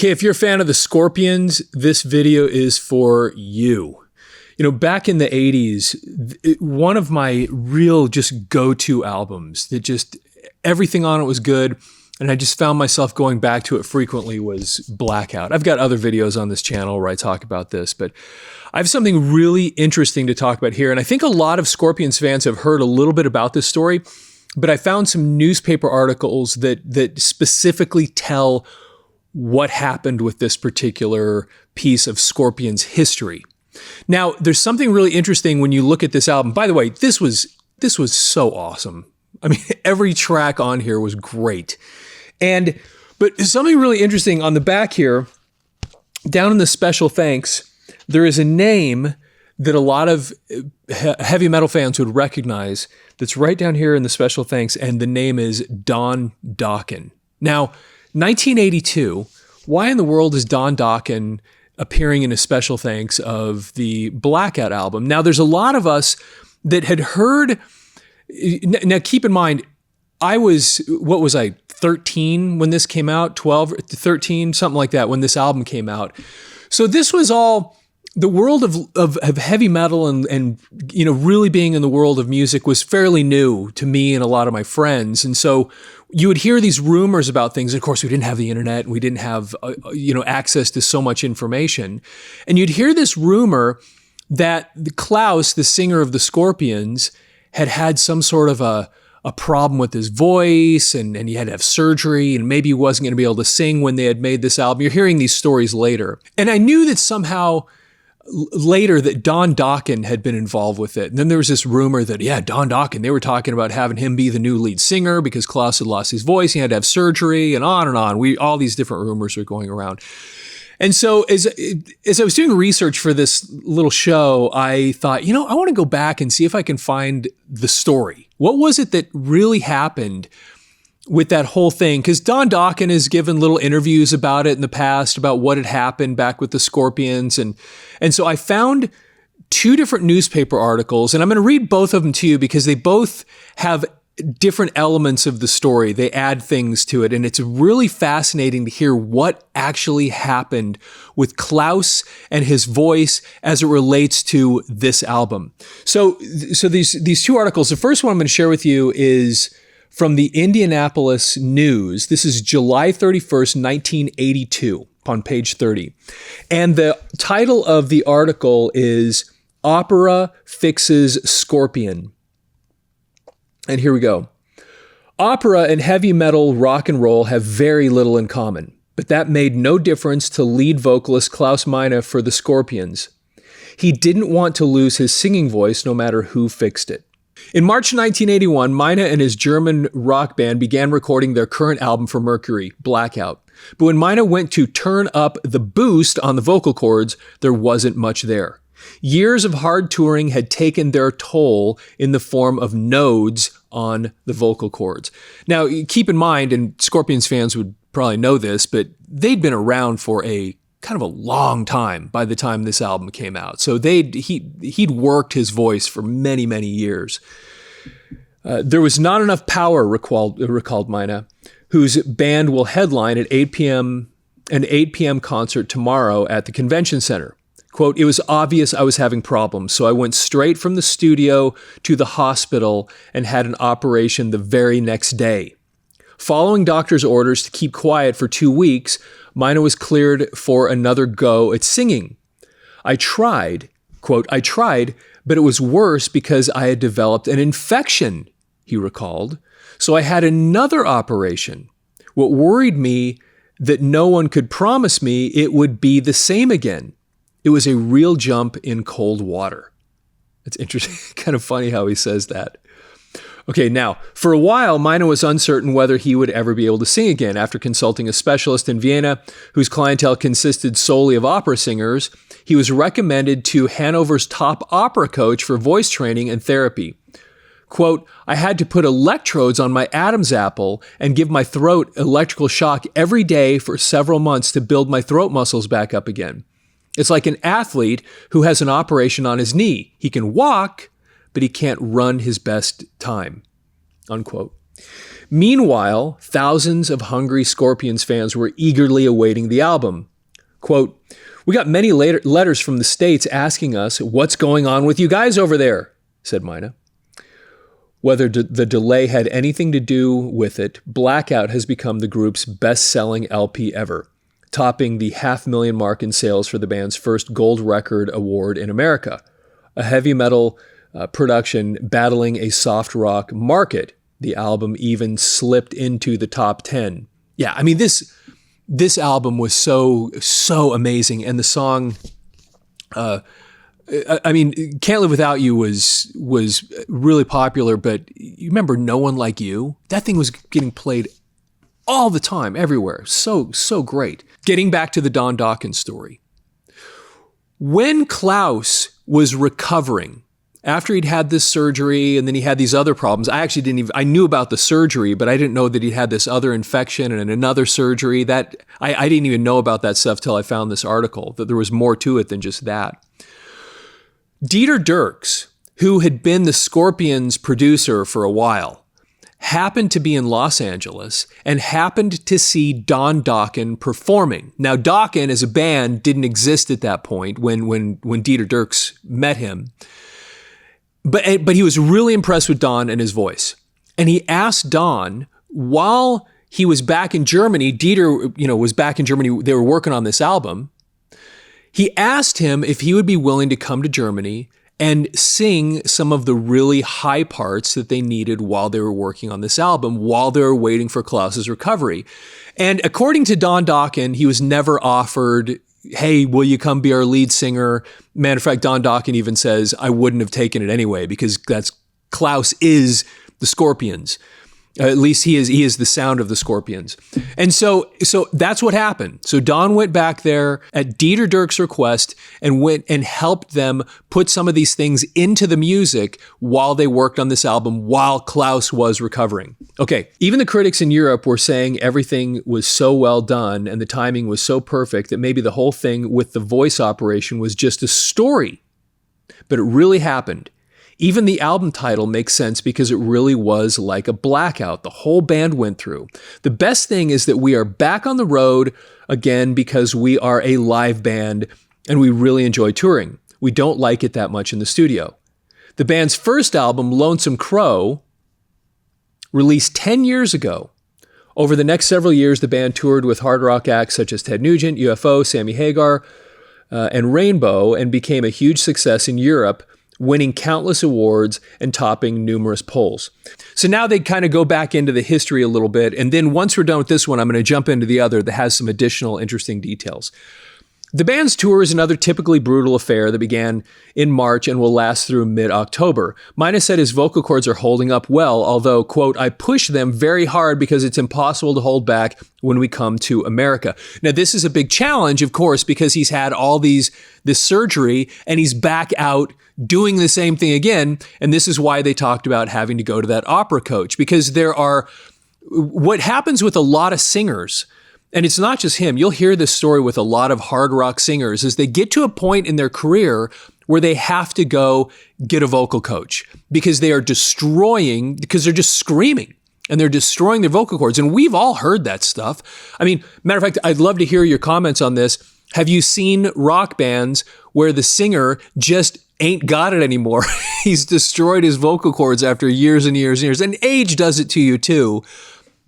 Okay, if you're a fan of the Scorpions, this video is for you. You know, back in the 80s, one of my real just go-to albums that just everything on it was good, and I just found myself going back to it frequently, was Blackout. I've got other videos on this channel where I talk about this, but I have something really interesting to talk about here. And I think a lot of Scorpions fans have heard a little bit about this story, but I found some newspaper articles that specifically tell what happened with this particular piece of Scorpions history. Now, there's something really interesting when you look at this album. By the way, this was so awesome. I mean, every track on here was great. But something really interesting on the back here, down in the special thanks, there is a name that a lot of heavy metal fans would recognize that's right down here in the special thanks, and the name is Don Dokken. Now, 1982, why in the world is Don Dokken appearing in a special thanks of the Blackout album? Now, there's a lot of us that had heard. Now, keep in mind, I was 13 when this came out, 12, 13, something like that, when this album came out. So this was all, the world of heavy metal and you know, really being in the world of music was fairly new to me and a lot of my friends. And so you would hear these rumors about things. Of course, we didn't have the internet, and we didn't have access to so much information. And you'd hear this rumor that Klaus, the singer of the Scorpions, had some sort of a problem with his voice, and he had to have surgery, and maybe he wasn't going to be able to sing when they had made this album. You're hearing these stories later. And I knew that somehow later that Don Dokken had been involved with it. And then there was this rumor that, Don Dokken, they were talking about having him be the new lead singer because Klaus had lost his voice, he had to have surgery, and on and on. All these different rumors were going around. And so as I was doing research for this little show, I thought, I want to go back and see if I can find the story. What was it that really happened with that whole thing? Because Don Dokken has given little interviews about it in the past, about what had happened back with the Scorpions. And so I found two different newspaper articles, and I'm going to read both of them to you because they both have different elements of the story. They add things to it, and it's really fascinating to hear what actually happened with Klaus and his voice as it relates to this album. So these two articles, the first one I'm going to share with you is from the Indianapolis News. This is July 31st, 1982, on page 30. And the title of the article is Opera Fixes Scorpion. And here we go. Opera and heavy metal rock and roll have very little in common, but that made no difference to lead vocalist Klaus Meine for the Scorpions. He didn't want to lose his singing voice no matter who fixed it. In March 1981, Meine and his German rock band began recording their current album for Mercury, Blackout. But when Meine went to turn up the boost on the vocal cords, there wasn't much there. Years of hard touring had taken their toll in the form of nodes on the vocal cords. Now, keep in mind, and Scorpions fans would probably know this, but they'd been around for a kind of a long time by the time this album came out. So he'd worked his voice for many, many years. There was not enough power, recalled Meine, whose band will headline at an 8 p.m. concert tomorrow at the convention center. Quote, it was obvious I was having problems, so I went straight from the studio to the hospital and had an operation the very next day. Following doctor's orders to keep quiet for 2 weeks, Meine was cleared for another go at singing. I tried, quote, but it was worse because I had developed an infection, he recalled. So I had another operation. What worried me that no one could promise me it would be the same again. It was a real jump in cold water. It's interesting, kind of funny how he says that. Okay, now, for a while, Meine was uncertain whether he would ever be able to sing again. After consulting a specialist in Vienna, whose clientele consisted solely of opera singers, he was recommended to Hanover's top opera coach for voice training and therapy. Quote, I had to put electrodes on my Adam's apple and give my throat electrical shock every day for several months to build my throat muscles back up again. It's like an athlete who has an operation on his knee. He can walk, but he can't run his best time, unquote. Meanwhile, thousands of hungry Scorpions fans were eagerly awaiting the album. Quote, "We got many letters from the States asking us, 'What's going on with you guys over there?' said Meine. Whether the delay had anything to do with it, Blackout has become the group's best-selling LP ever, topping the 500,000 mark in sales for the band's first gold record award in America. A heavy metal production battling a soft rock market. The album even slipped into the top 10. Yeah, I mean, this album was so amazing. And the song, I mean, Can't Live Without You was really popular, but you remember No One Like You? That thing was getting played all the time, everywhere. So great. Getting back to the Don Dokken story. When Klaus was recovering, after he'd had this surgery and then he had these other problems, I knew about the surgery, but I didn't know that he'd had this other infection and another surgery. That I didn't even know about that stuff till I found this article, that there was more to it than just that. Dieter Dierks, who had been the Scorpions producer for a while, happened to be in Los Angeles and happened to see Don Dokken performing. Now, Dokken as a band didn't exist at that point when Dieter Dierks met him. But he was really impressed with Don and his voice. And he asked Don, while he was back in Germany, Dieter, was back in Germany, they were working on this album. He asked him if he would be willing to come to Germany and sing some of the really high parts that they needed while they were working on this album, while they were waiting for Klaus's recovery. And according to Don Dokken, he was never offered, "Hey, will you come be our lead singer?" Matter of fact, Don Dokken even says, "I wouldn't have taken it anyway," because Klaus is the Scorpions. At least he is the sound of the Scorpions. And so that's what happened. So Don went back there at Dieter Dierks' request and went and helped them put some of these things into the music while they worked on this album, while Klaus was recovering. Okay, even the critics in Europe were saying everything was so well done and the timing was so perfect that maybe the whole thing with the voice operation was just a story. But it really happened. Even the album title makes sense because it really was like a blackout the whole band went through. The best thing is that we are back on the road again because we are a live band and we really enjoy touring. We don't like it that much in the studio. The band's first album, Lonesome Crow, released 10 years ago. Over the next several years, the band toured with hard rock acts such as Ted Nugent, UFO, Sammy Hagar, and Rainbow, and became a huge success in Europe, winning countless awards and topping numerous polls. So now they kind of go back into the history a little bit. And then once we're done with this one, I'm going to jump into the other that has some additional interesting details. The band's tour is another typically brutal affair that began in March and will last through mid-October. Meine said his vocal cords are holding up well, although, quote, "I push them very hard because it's impossible to hold back when we come to America." Now, this is a big challenge, of course, because he's had all this surgery and he's back out doing the same thing again. And this is why they talked about having to go to that opera coach, because what happens with a lot of singers, and it's not just him, you'll hear this story with a lot of hard rock singers, is they get to a point in their career where they have to go get a vocal coach because they're just screaming and they're destroying their vocal cords. And we've all heard that stuff. I mean, matter of fact, I'd love to hear your comments on this. Have you seen rock bands where the singer just ain't got it anymore? He's destroyed his vocal cords after years and years and years. And age does it to you too.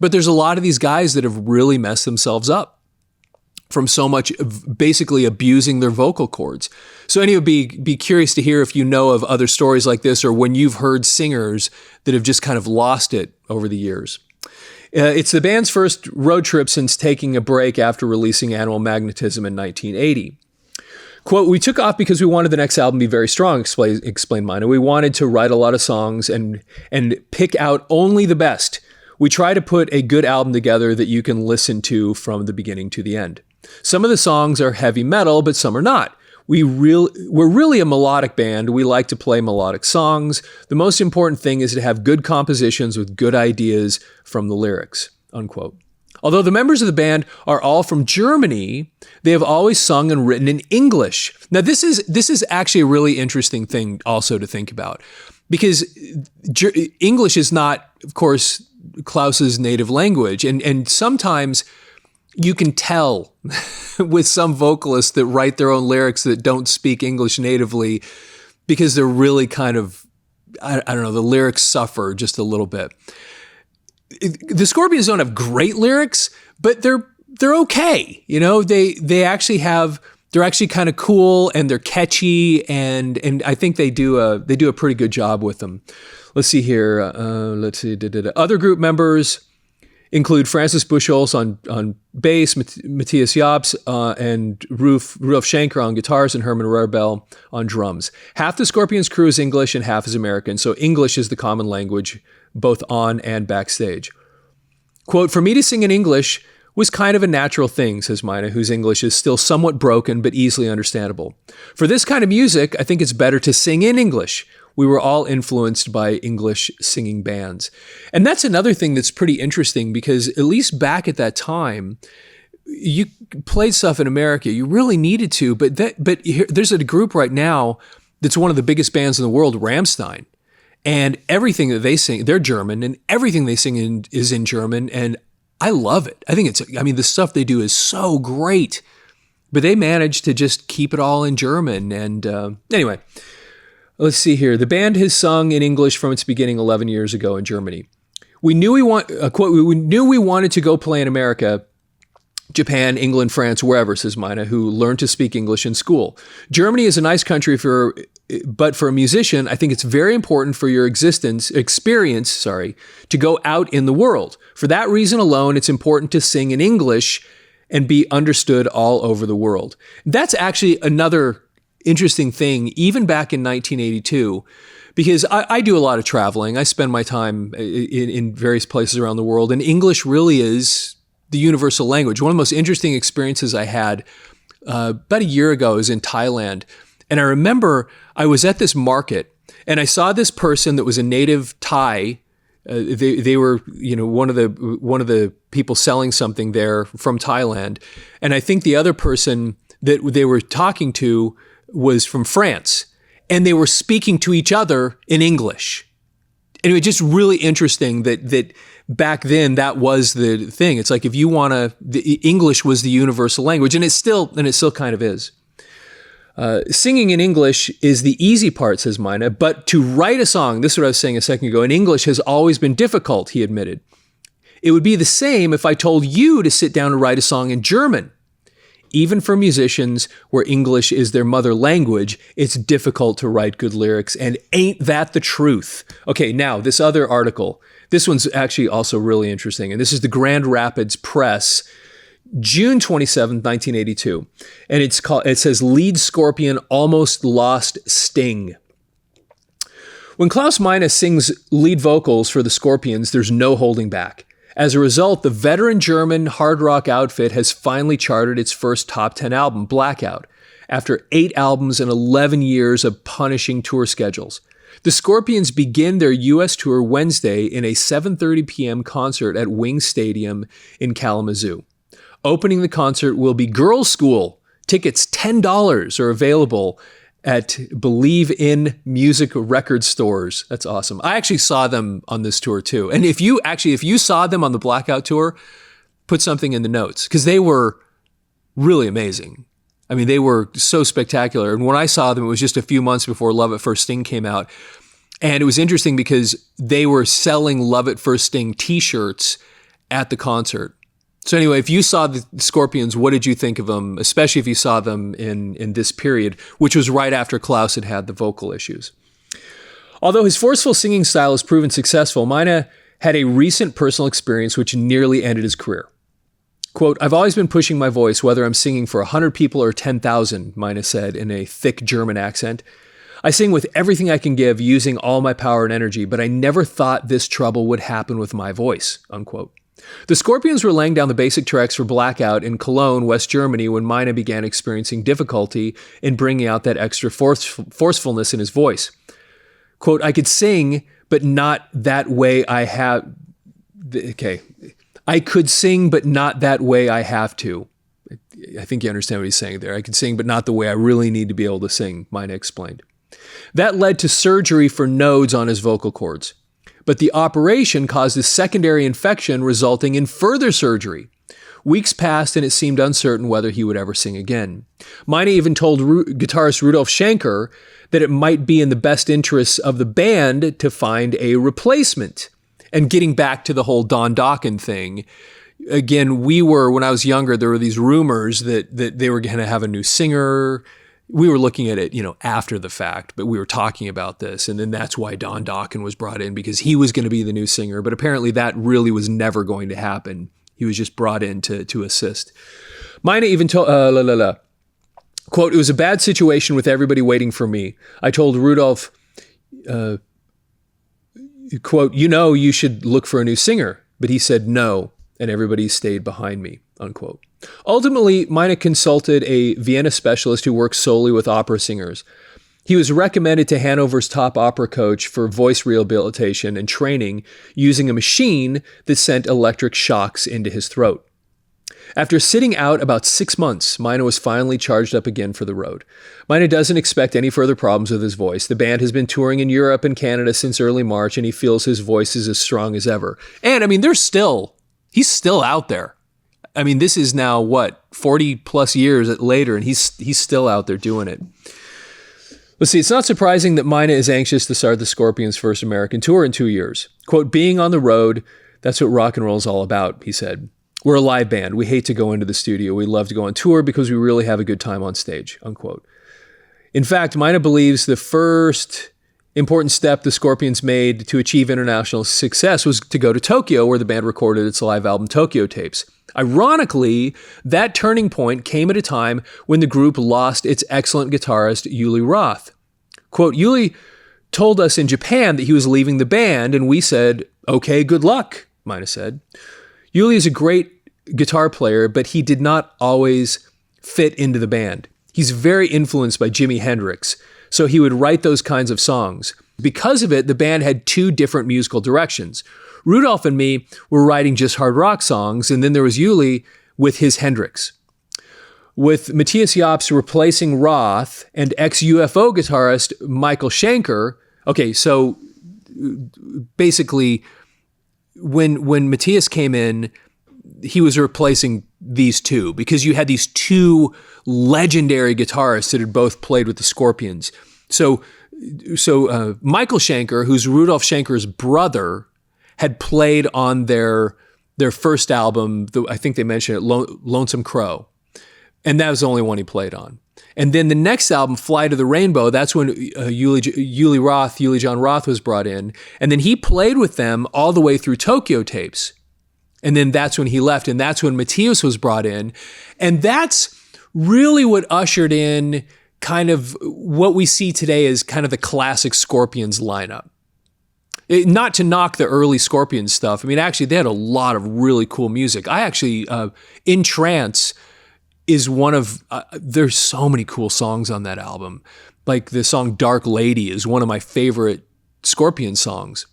But there's a lot of these guys that have really messed themselves up from so much of basically abusing their vocal cords. So anyway, be curious to hear if you know of other stories like this or when you've heard singers that have just kind of lost it over the years. It's the band's first road trip since taking a break after releasing Animal Magnetism in 1980. Quote, "We took off because we wanted the next album to be very strong," explained Meine. "We wanted to write a lot of songs and pick out only the best. We try to put a good album together that you can listen to from the beginning to the end. Some of the songs are heavy metal, but some are not. We're really a melodic band. We like to play melodic songs. The most important thing is to have good compositions with good ideas from the lyrics," unquote. Although the members of the band are all from Germany, they have always sung and written in English. Now, this is actually a really interesting thing also to think about, because English is not, of course, Klaus's native language. And sometimes you can tell with some vocalists that write their own lyrics that don't speak English natively because they're really kind of, I don't know, the lyrics suffer just a little bit. The Scorpions don't have great lyrics, but they're okay. You know, they're actually kind of cool and they're catchy, and I think they do a pretty good job with them. Let's see here. Other group members include Francis Buchholz on bass, Matthias Jobs, and Rudolf Schenker on guitars, and Herman Rebel on drums. Half the Scorpions crew is English and half is American, so English is the common language both on and backstage. Quote, "For me to sing in English was kind of a natural thing," says Meine, whose English is still somewhat broken but easily understandable. "For this kind of music, I think it's better to sing in English. We were all influenced by English singing bands." And that's another thing that's pretty interesting, because at least back at that time, you played stuff in America. You really needed to, but there's a group right now that's one of the biggest bands in the world, Rammstein. And everything that they sing, they're German, and everything they sing is in German, and I love it. The stuff they do is so great, but they managed to just keep it all in German. And anyway, let's see here. The band has sung in English from its beginning 11 years ago in Germany. We knew we wanted to go play in America, Japan, England, France, wherever, says Meine, who learned to speak English in school. Germany is a nice country but for a musician, I think it's very important for your experience, to go out in the world. For that reason alone, it's important to sing in English and be understood all over the world. That's actually another interesting thing, even back in 1982, because I do a lot of traveling. I spend my time in various places around the world, and English really is the universal language. One of the most interesting experiences I had about a year ago was in Thailand. And I remember I was at this market and I saw this person that was a native Thai. They were, one of the people selling something there from Thailand. And I think the other person that they were talking to was from France, and they were speaking to each other in English. And it was just really interesting that back then that was the thing. It's like, if you English was the universal language, and it still kind of is. Singing in English is the easy part, says Meine, but to write a song, this is what I was saying a second ago, in English has always been difficult, he admitted. It would be the same if I told you to sit down and write a song in German. Even for musicians where English is their mother language, it's difficult to write good lyrics, and ain't that the truth? Okay, now this other article, this one's actually also really interesting, and this is the Grand Rapids Press, June 27th, 1982. And it says, "Lead Scorpion almost lost sting." When Klaus Meine sings lead vocals for the Scorpions, there's no holding back. As a result, the veteran German hard rock outfit has finally charted its first top 10 album, Blackout, after 8 albums and 11 years of punishing tour schedules. The Scorpions begin their U.S. tour Wednesday in a 7:30 p.m. concert at Wing Stadium in Kalamazoo. Opening the concert will be Girls' School. Tickets $10 are available at Believe in Music record stores. That's awesome. I actually saw them on this tour too. And if you saw them on the Blackout tour, put something in the notes, because they were really amazing. I mean, they were so spectacular. And when I saw them, it was just a few months before Love at First Sting came out. And it was interesting because they were selling Love at First Sting t-shirts at the concert. So anyway, if you saw the Scorpions, what did you think of them, especially if you saw them in this period, which was right after Klaus had the vocal issues? Although his forceful singing style has proven successful, Meine had a recent personal experience which nearly ended his career. Quote, "I've always been pushing my voice, whether I'm singing for 100 people or 10,000, Meine said in a thick German accent. I sing with everything I can give, using all my power and energy, but I never thought this trouble would happen with my voice," unquote. The Scorpions were laying down the basic tracks for Blackout in Cologne, West Germany, when Meine began experiencing difficulty in bringing out that extra forcefulness in his voice. Quote, "I could sing, but not that way I have..." Okay. "I could sing, but not that way I have to." I think you understand what he's saying there. "I could sing, but not the way I really need to be able to sing," Meine explained. That led to surgery for nodes on his vocal cords. but the operation caused a secondary infection resulting in further surgery. Weeks passed and it seemed uncertain whether he would ever sing again. Meine even told guitarist Rudolf Schenker that it might be in the best interests of the band to find a replacement. And getting back to the whole Don Dokken thing, again, when I was younger, there were these rumors that they were going to have a new singer. We were looking at it, after the fact, but we were talking about this. And then that's why Don Dokken was brought in, because he was going to be the new singer. But apparently that really was never going to happen. He was just brought in to assist. Meine even told, quote, "It was a bad situation with everybody waiting for me. I told Rudolf, quote, you should look for a new singer. But he said no, and everybody stayed behind me," unquote. Ultimately, Meine consulted a Vienna specialist who works solely with opera singers. He was recommended to Hanover's top opera coach for voice rehabilitation and training using a machine that sent electric shocks into his throat. After sitting out about 6 months, Meine was finally charged up again for the road. Meine doesn't expect any further problems with his voice. The band has been touring in Europe and Canada since early March, and he feels his voice is as strong as ever. And, he's still out there. This is now, 40 plus years later, and he's still out there doing it. Let's see, it's not surprising that Meine is anxious to start the Scorpions' first American tour in 2 years. Quote, "Being on the road, that's what rock and roll is all about," he said. "We're a live band. We hate to go into the studio. We love to go on tour because we really have a good time on stage," unquote. In fact, Meine believes the first important step the Scorpions made to achieve international success was to go to Tokyo, where the band recorded its live album Tokyo Tapes. Ironically, that turning point came at a time when the group lost its excellent guitarist, Uli Roth. Quote, "Uli told us in Japan that he was leaving the band, and we said, okay, good luck," Meine said. Uli is a great guitar player, but he did not always fit into the band. He's very influenced by Jimi Hendrix, so he would write those kinds of songs. Because of it, the band had two different musical directions. Rudolf and me were writing just hard rock songs, and then there was Uli with his Hendrix. With Matthias Jobst replacing Roth and ex-UFO guitarist Michael Schenker, okay, so basically when Matthias came in, he was replacing these two because you had these two legendary guitarists that had both played with the Scorpions. So Michael Schenker, who's Rudolf Schenker's brother, had played on their first album, I think they mentioned it, Lonesome Crow. And that was the only one he played on. And then the next album, Fly to the Rainbow, that's when Uli John Roth was brought in. And then he played with them all the way through Tokyo Tapes. And then that's when he left. And that's when Matthias was brought in. And that's really what ushered in kind of what we see today as kind of the classic Scorpions lineup. Not to knock the early Scorpions stuff. Actually, they had a lot of really cool music. I actually, In Trance is one of, there's so many cool songs on that album. Like the song Dark Lady is one of my favorite Scorpion songs.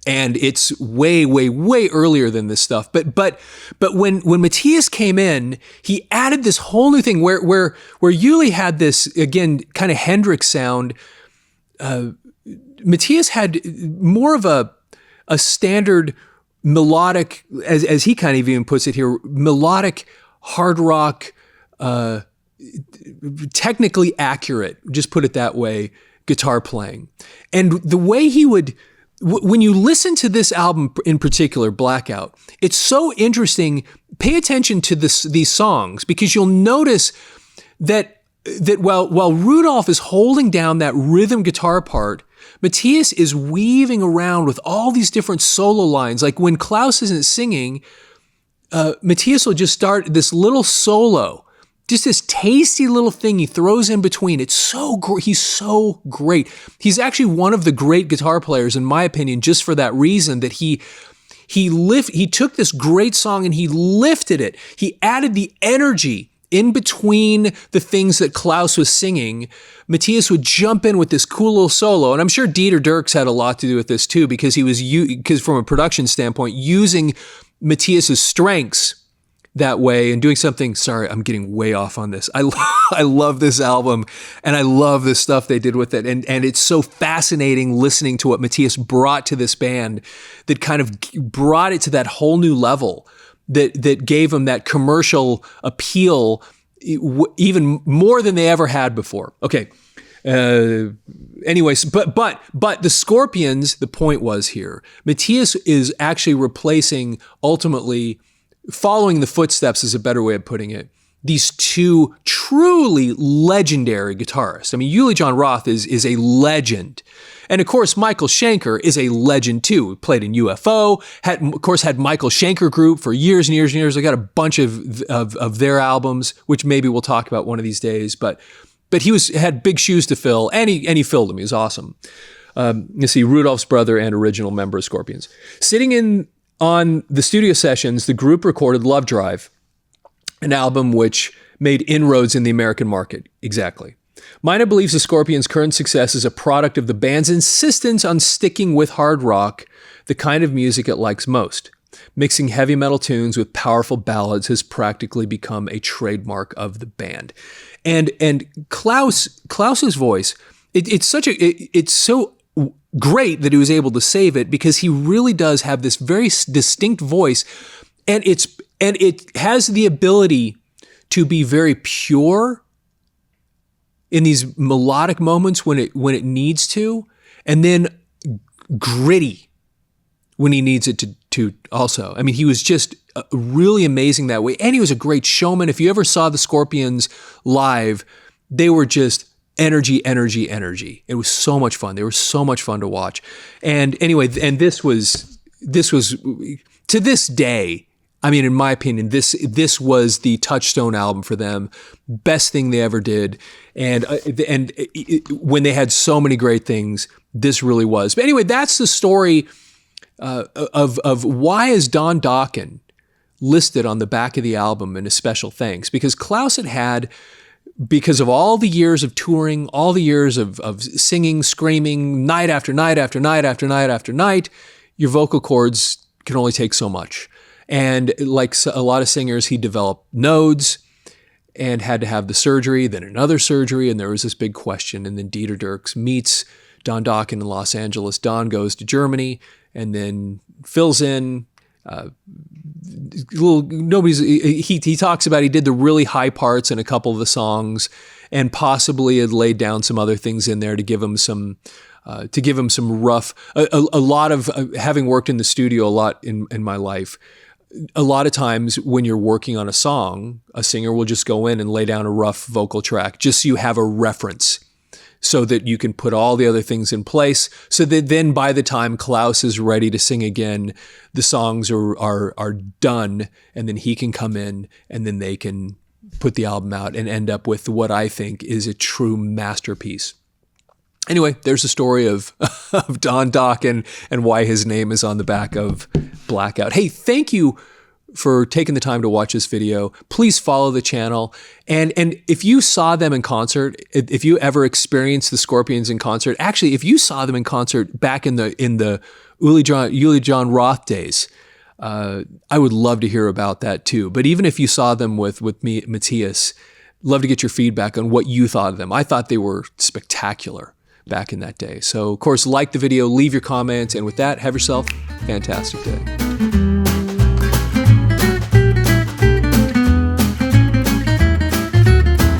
And it's way, way, way earlier than this stuff. But when Matthias came in, he added this whole new thing where Uli had this, again, kind of Hendrix sound. Matthias had more of a standard melodic, as he kind of even puts it here, melodic hard rock, technically accurate, just put it that way, guitar playing. And the way he would, when you listen to this album in particular, Blackout, it's so interesting. Pay attention to these songs, because you'll notice that while Rudolf is holding down that rhythm guitar part, Matthias is weaving around with all these different solo lines. Like when Klaus isn't singing, Matthias will just start this little solo, just this tasty little thing he throws in between. It's so he's so great. He's actually one of the great guitar players, in my opinion, just for that reason, that he took this great song and he lifted it. He added the energy in between the things that Klaus was singing. Matthias would jump in with this cool little solo. And I'm sure Dieter Dierks had a lot to do with this too, because because from a production standpoint, using Matthias's strengths that way and doing something. Sorry, I'm getting way off on this. I love this album and I love the stuff they did with it. And it's so fascinating listening to what Matthias brought to this band that kind of brought it to that whole new level that gave him that commercial appeal even more than they ever had before. Okay. Anyways, but the Scorpions, the point was here, Matthias is actually replacing, ultimately following the footsteps is a better way of putting it, these two truly legendary guitarists. I mean, Uli Jon Roth is a legend. And of course, Michael Schenker is a legend too. Played in UFO, had Michael Schenker Group for years and years and years. I got a bunch of their albums, which maybe we'll talk about one of these days, but he had big shoes to fill, and he filled them. He was awesome. You see, Rudolph's brother and original member of Scorpions. Sitting in on the studio sessions, the group recorded Love Drive, an album which made inroads in the American market. Exactly. Meine believes the Scorpions' current success is a product of the band's insistence on sticking with hard rock, the kind of music it likes most. Mixing heavy metal tunes with powerful ballads has practically become a trademark of the band. And Klaus's voice, it's so great that he was able to save it, because he really does have this very distinct voice, and it has the ability to be very pure in these melodic moments when it needs to, and then gritty when he needs it to also. I mean, he was just really amazing that way. And he was a great showman. If you ever saw the Scorpions live, they were just energy, energy, energy. It was so much fun. They were so much fun to watch. And anyway, and this was to this day, I mean, in my opinion, this was the Touchstone album for them. Best thing they ever did. And when they had so many great things, this really was. But anyway, that's the story of why is Don Dokken listed on the back of the album in a special thanks. Because Klaus had, because of all the years of touring, all the years of singing, screaming, night after night after night after night after night, your vocal cords can only take so much. And like a lot of singers, he developed nodes and had to have the surgery, then another surgery, and there was this big question. And then Dieter Dierks meets Don Dokken in Los Angeles. Don goes to Germany and then fills in. He talks about he did the really high parts in a couple of the songs, and possibly had laid down some other things in there to give him some rough. A lot of having worked in the studio a lot in my life. A lot of times when you're working on a song, a singer will just go in and lay down a rough vocal track just so you have a reference, so that you can put all the other things in place, so that then by the time Klaus is ready to sing again, the songs are done, and then he can come in and then they can put the album out and end up with what I think is a true masterpiece. Anyway, there's the story of Don Dokken and why his name is on the back of Blackout. Hey, thank you for taking the time to watch this video. Please follow the channel. And if you saw them in concert, if you ever experienced the Scorpions in concert, actually, if you saw them in concert back in the Uli Jon Roth days, I would love to hear about that too. But even if you saw them with me, Matthias, love to get your feedback on what you thought of them. I thought they were spectacular back in that day. So, of course, like the video, leave your comments, and with that, have yourself a fantastic day.